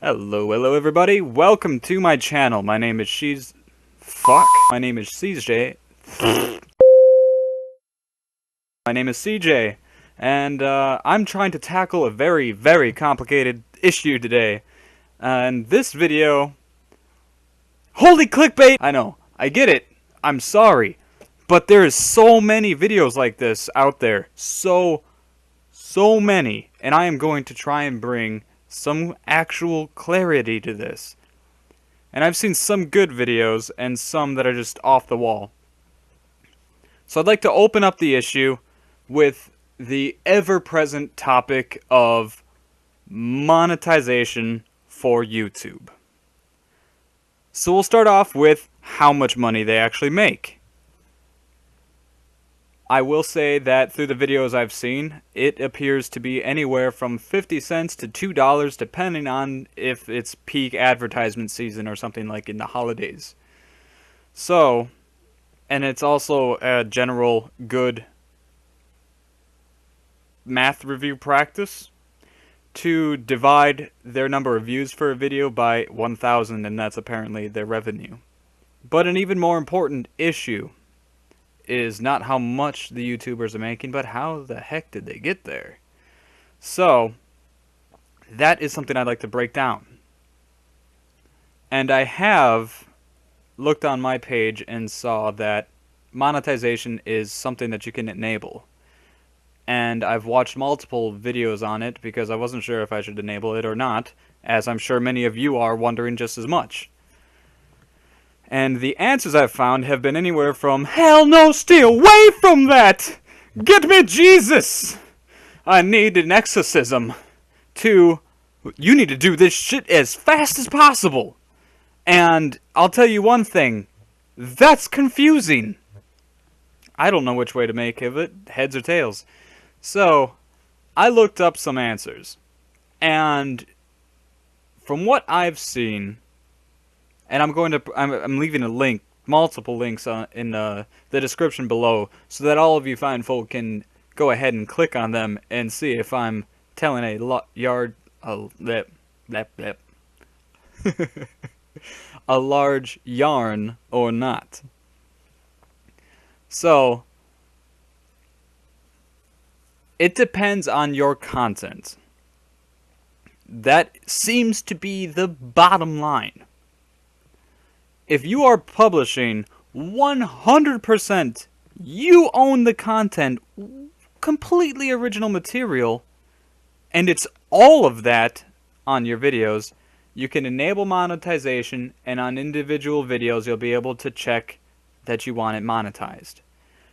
Hello everybody, welcome to my channel. My name is My name is CJ. My name is CJ, and I'm trying to tackle a very complicated issue today. And this video... Holy clickbait! I know, I get it, I'm sorry. But there's so many videos like this out there. So many. And I am going to try and bring some actual clarity to this. And I've seen some good videos and some that are just off the wall. So I'd like to open up the issue with the ever-present topic of monetization for YouTube. So we'll start off with how much money they actually make. I will say that through the videos I've seen, it appears to be anywhere from 50 cents to $2 depending on if it's peak advertisement season or something like in the holidays. So, and it's also a general good math review practice to divide their number of views for a video by 1,000, and that's apparently their revenue. But an even more important issue is not how much the YouTubers are making, but how the heck did they get there? So, that is something I'd like to break down. And I have looked on my page and saw that monetization is something that you can enable. And I've watched multiple videos on it because I wasn't sure if I should enable it or not, as I'm sure many of you are wondering just as much. And the answers I've found have been anywhere from, hell no, stay away from that! Get me Jesus! I need an exorcism. To, you need to do this shit as fast as possible. And I'll tell you one thing, that's confusing. I don't know which way to make of it, heads or tails. So, I looked up some answers. And from what I've seen, and I'm leaving a link, multiple links in the description below, so that all of you fine folk can go ahead and click on them and see if I'm telling a large yarn or not. So, it depends on your content. That seems to be the bottom line. If you are publishing 100%, you own the content, completely original material, and it's all of that on your videos, you can enable monetization, and on individual videos you'll be able to check that you want it monetized.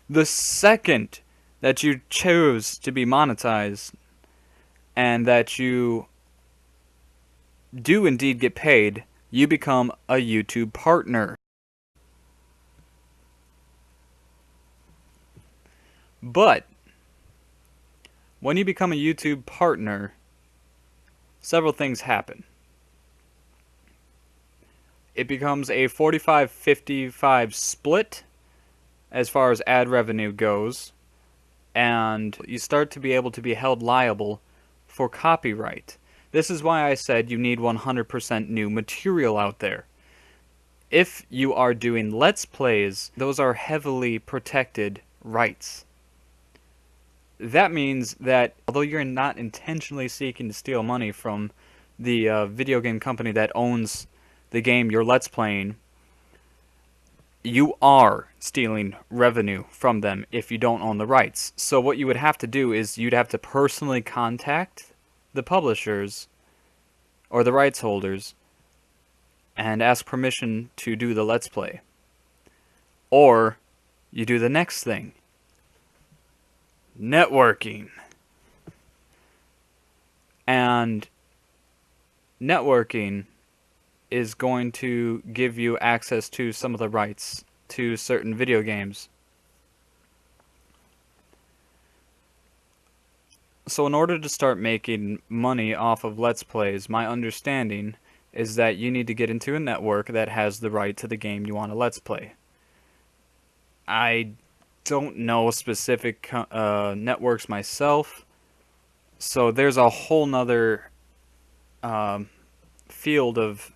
The second that you choose to be monetized, and that you do indeed get paid, you become a YouTube partner. But when you become a YouTube partner, several things happen. It becomes a 45-55 split as far as ad revenue goes, and you start to be able to be held liable for copyright. This is why I said you need 100% new material out there. If you are doing Let's Plays, those are heavily protected rights. That means that although you're not intentionally seeking to steal money from the video game company that owns the game you're Let's Playing, you are stealing revenue from them if you don't own the rights. So what you would have to do is you'd have to personally contact the publishers or the rights holders and ask permission to do the Let's Play. Or you do the next thing. Networking. And networking is going to give you access to some of the rights to certain video games. So in order to start making money off of Let's Plays, my understanding is that you need to get into a network that has the right to the game you want to Let's Play. I don't know specific networks myself, so there's a whole nother field of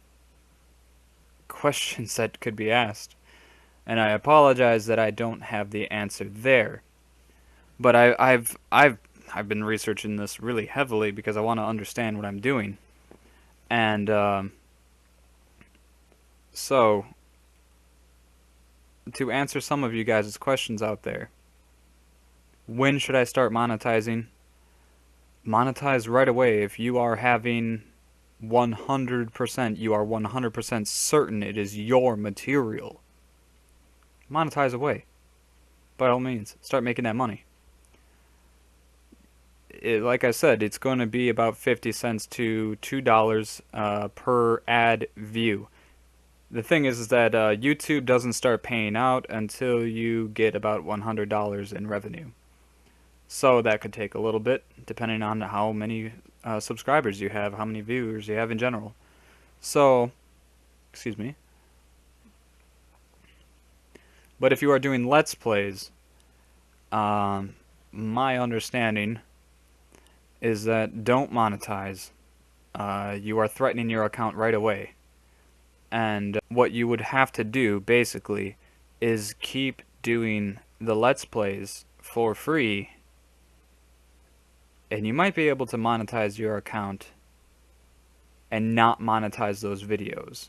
questions that could be asked. And I apologize that I don't have the answer there. But I've been researching this really heavily because I want to understand what I'm doing. And so, to answer some of you guys' questions out there, when should I start monetizing? Monetize right away if you are having 100%, you are 100% certain it is your material. Monetize away. By all means, start making that money. Like I said, it's going to be about 50 cents to $2 per ad view. The thing is that YouTube doesn't start paying out until you get about $100 in revenue. So that could take a little bit, depending on how many subscribers you have, how many viewers you have in general. So, excuse me. But if you are doing Let's Plays, my understanding is that don't monetize. You are threatening your account right away. And what you would have to do, basically, is keep doing the Let's Plays for free, and you might be able to monetize your account and not monetize those videos.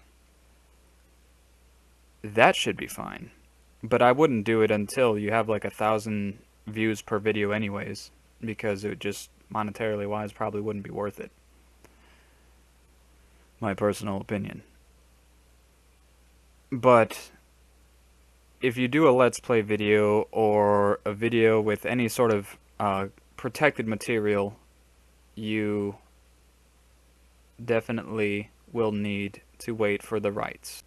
That should be fine. But I wouldn't do it until you have like 1,000 views per video anyways, because it would just, monetarily wise, probably wouldn't be worth it. My personal opinion. But if you do a Let's Play video or a video with any sort of protected material, you definitely will need to wait for the rights.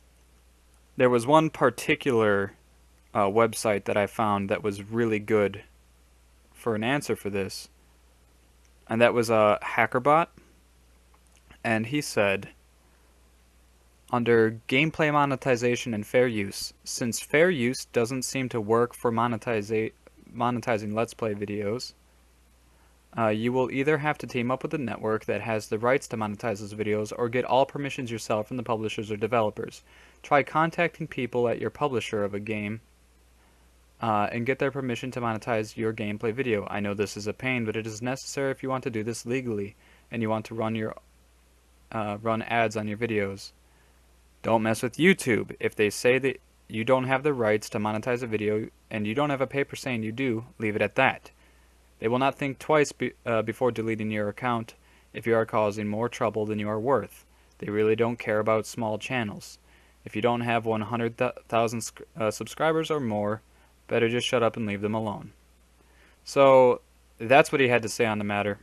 There was one particular website that I found that was really good for an answer for this, and that was a HackerBot, and he said, under gameplay monetization and fair use, since fair use doesn't seem to work for monetizing Let's Play videos, you will either have to team up with a network that has the rights to monetize those videos or get all permissions yourself from the publishers or developers. Try contacting people at your publisher of a game and get their permission to monetize your gameplay video. I know this is a pain, but it is necessary if you want to do this legally and you want to run ads on your videos. Don't mess with YouTube. If they say that you don't have the rights to monetize a video and you don't have a paper saying you do, leave it at that. They will not think twice before deleting your account if you are causing more trouble than you are worth. They really don't care about small channels. If you don't have 100,000 subscribers or more, better just shut up and leave them alone. So that's what he had to say on the matter.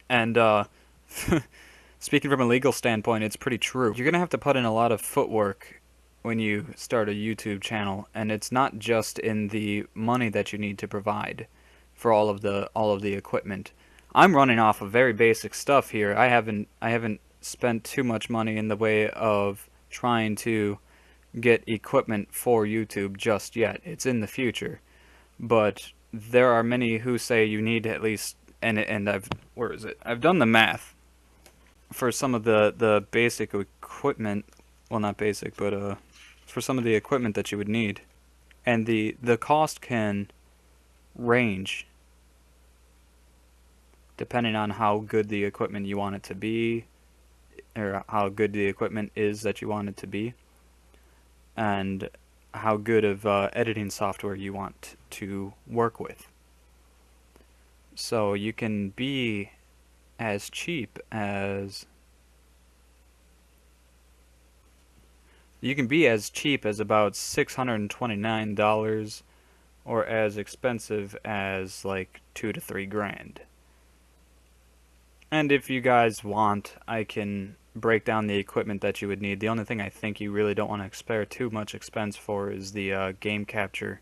And speaking from a legal standpoint, it's pretty true. You're going to have to put in a lot of footwork when you start a YouTube channel, and it's not just in the money that you need to provide for all of the equipment. I'm running off of very basic stuff here. I haven't spent too much money in the way of trying to get equipment for YouTube just yet. It's in the future. But there are many who say you need at least, and I've done the math for some of the basic equipment, well, not basic, but for some of the equipment that you would need. And the cost can range depending on how good the equipment you want it to be, or how good the equipment is that you want it to be, and how good of editing software you want to work with. So you can be as cheap as about $629, or as expensive as like $2 to $3 grand. And if you guys want, I can break down the equipment that you would need. The only thing I think you really don't want to spare too much expense for is the game capture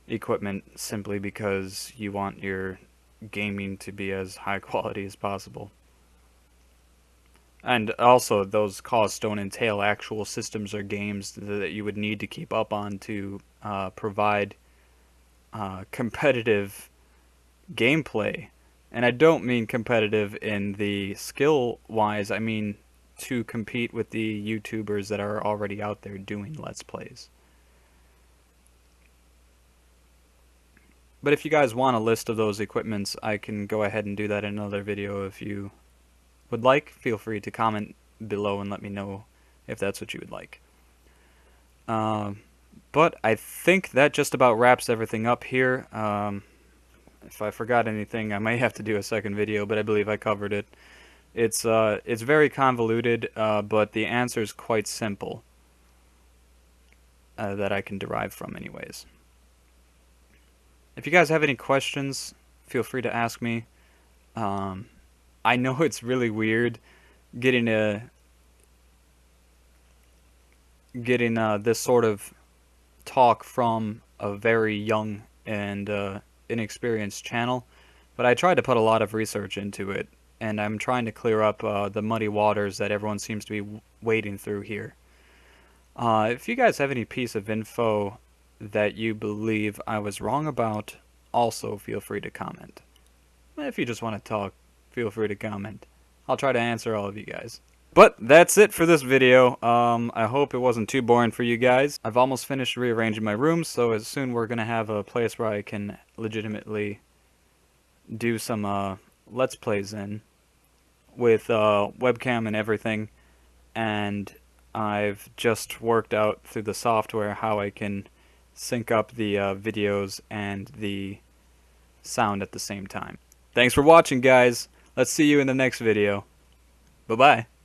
equipment, simply because you want your gaming to be as high quality as possible. And also, those costs don't entail actual systems or games that you would need to keep up on to provide competitive gameplay. And I don't mean competitive in the skill-wise, I mean to compete with the YouTubers that are already out there doing Let's Plays. But if you guys want a list of those equipments, I can go ahead and do that in another video if you would like. Feel free to comment below and let me know if that's what you would like. But I think that just about wraps everything up here. If I forgot anything, I might have to do a second video, but I believe I covered it. It's very convoluted, but the answer is quite simple that I can derive from anyways. If you guys have any questions, feel free to ask me. I know it's really weird getting this sort of talk from a very young and inexperienced channel, but I tried to put a lot of research into it, and I'm trying to clear up the muddy waters that everyone seems to be wading through here. If you guys have any piece of info that you believe I was wrong about, also feel free to comment. If you just want to talk, feel free to comment. I'll try to answer all of you guys. But that's it for this video. I hope it wasn't too boring for you guys. I've almost finished rearranging my room, so as soon we're going to have a place where I can legitimately do some Let's Plays in with webcam and everything. And I've just worked out through the software how I can sync up the videos and the sound at the same time. Thanks for watching, guys. Let's see you in the next video. Bye-bye.